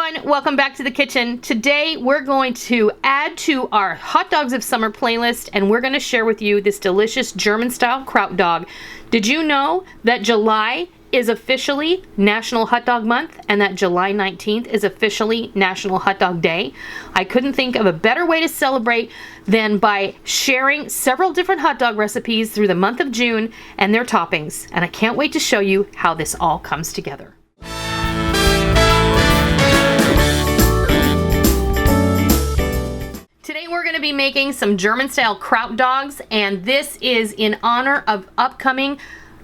everyone, welcome back to the kitchen. Today we're going to add to our hot dogs of summer playlist, and we're going to share with you this delicious German style Kraut dog. Did you know that July is officially National Hot Dog Month and that July 19th is officially National Hot Dog Day? I couldn't think of a better way to celebrate than by sharing several different hot dog recipes through the month of June and their toppings, and I can't wait to show you how this all comes together. Today we're going to be making some German style Kraut dogs, and this is in honor of upcoming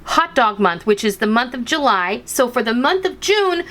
Hot Dog Month, which is the month of July. So for the month of June,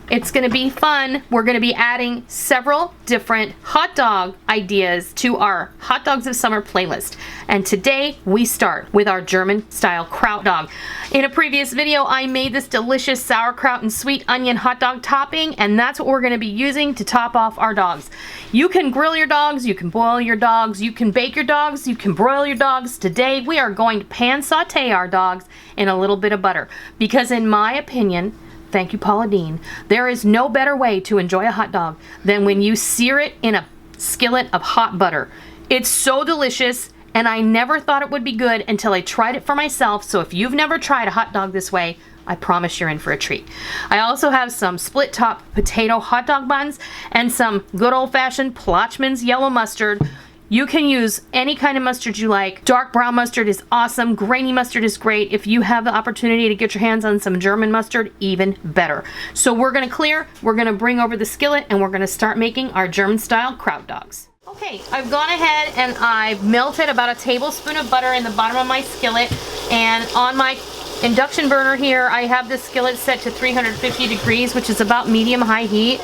it's going to be fun. We're going to be adding several different hot dog ideas to our Hot Dogs of Summer playlist. And today we start with our German style Kraut dog. In a previous video, I made this delicious sauerkraut and sweet onion hot dog topping, and that's what we're going to be using to top off our dogs. You can grill your dogs, you can boil your dogs, you can bake your dogs, you can broil your dogs. Today we are going to pan saute our dogs in a little bit of butter, because in my opinion, thank you, Paula Dean, there is no better way to enjoy a hot dog than when you sear it in a skillet of hot butter. It's so delicious, and I never thought it would be good until I tried it for myself. So if you've never tried a hot dog this way, I promise you're in for a treat. I also have some split top potato hot dog buns and some good old-fashioned Plotchman's yellow mustard. You can use any kind of mustard you like. Dark brown mustard is awesome. Grainy mustard is great. If you have the opportunity to get your hands on some German mustard, even better. So we're gonna bring over the skillet, and we're gonna start making our German style Kraut dogs. Okay, I've gone ahead and I've melted about a tablespoon of butter in the bottom of my skillet, and on my induction burner here, I have the skillet set to 350 degrees, which is about medium-high heat.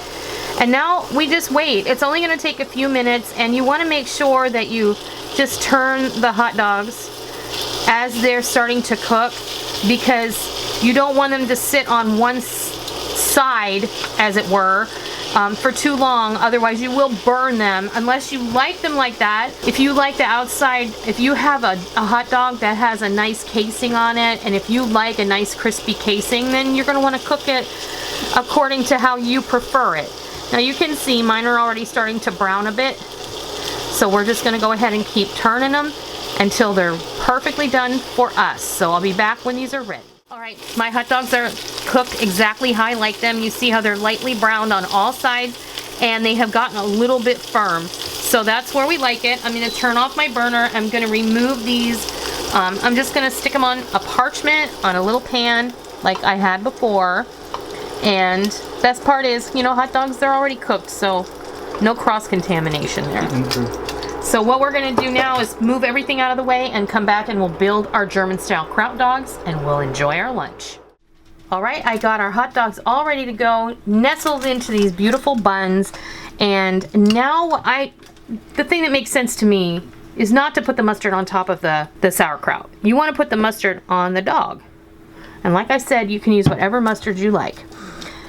And now we just wait. It's only going to take a few minutes, and you want to make sure that you just turn the hot dogs as they're starting to cook, because you don't want them to sit on one side, as it were, for too long. Otherwise you will burn them, unless you like them like that. If you like the outside, if you have a hot dog that has a nice casing on it, and if you like a nice crispy casing, then you're going to want to cook it according to how you prefer it. Now you can see mine are already starting to brown a bit, so we're just going to go ahead and keep turning them until they're perfectly done for us. So I'll be back when these are ready. Alright, my hot dogs are cooked exactly how I like them. You see how they're lightly browned on all sides, and they have gotten a little bit firm. So that's where we like it. I'm going to turn off my burner. I'm going to remove these. I'm just going to stick them on a parchment on a little pan like I had before. And best part is, you know, hot dogs, they're already cooked, so no cross-contamination there. So what we're going to do now is move everything out of the way and come back, and we'll build our German-style Kraut dogs, and we'll enjoy our lunch. Alright, I got our hot dogs all ready to go, nestled into these beautiful buns, and now the thing that makes sense to me is not to put the mustard on top of the sauerkraut. You want to put the mustard on the dog. And like I said, you can use whatever mustard you like.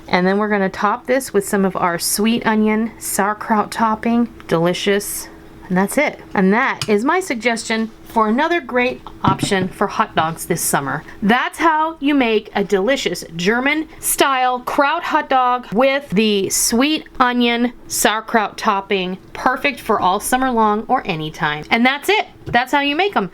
And then we're going to top this with some of our sweet onion sauerkraut topping. Delicious. And that's it. And that is my suggestion for another great option for hot dogs this summer. That's how you make a delicious German style Kraut hot dog with the sweet onion sauerkraut topping. Perfect for all summer long or anytime. And that's it. That's how you make them.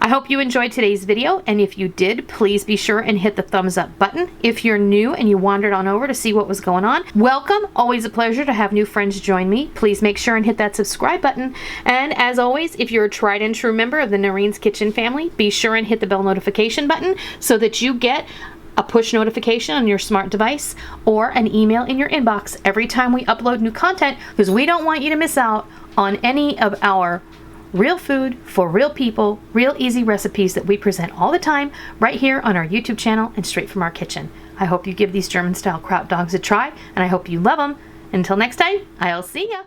I hope you enjoyed today's video, and if you did, please be sure and hit the thumbs up button. If you're new and you wandered on over to see what was going on, welcome. Always a pleasure to have new friends join me. Please make sure and hit that subscribe button. And as always, if you're a tried and true member of the Noreen's Kitchen family, be sure and hit the bell notification button so that you get a push notification on your smart device or an email in your inbox every time we upload new content, because we don't want you to miss out on any of our real food for real people, real easy recipes that we present all the time right here on our YouTube channel and straight from our kitchen. I hope you give these German style Kraut dogs a try, and I hope you love them. Until next time, I'll see ya.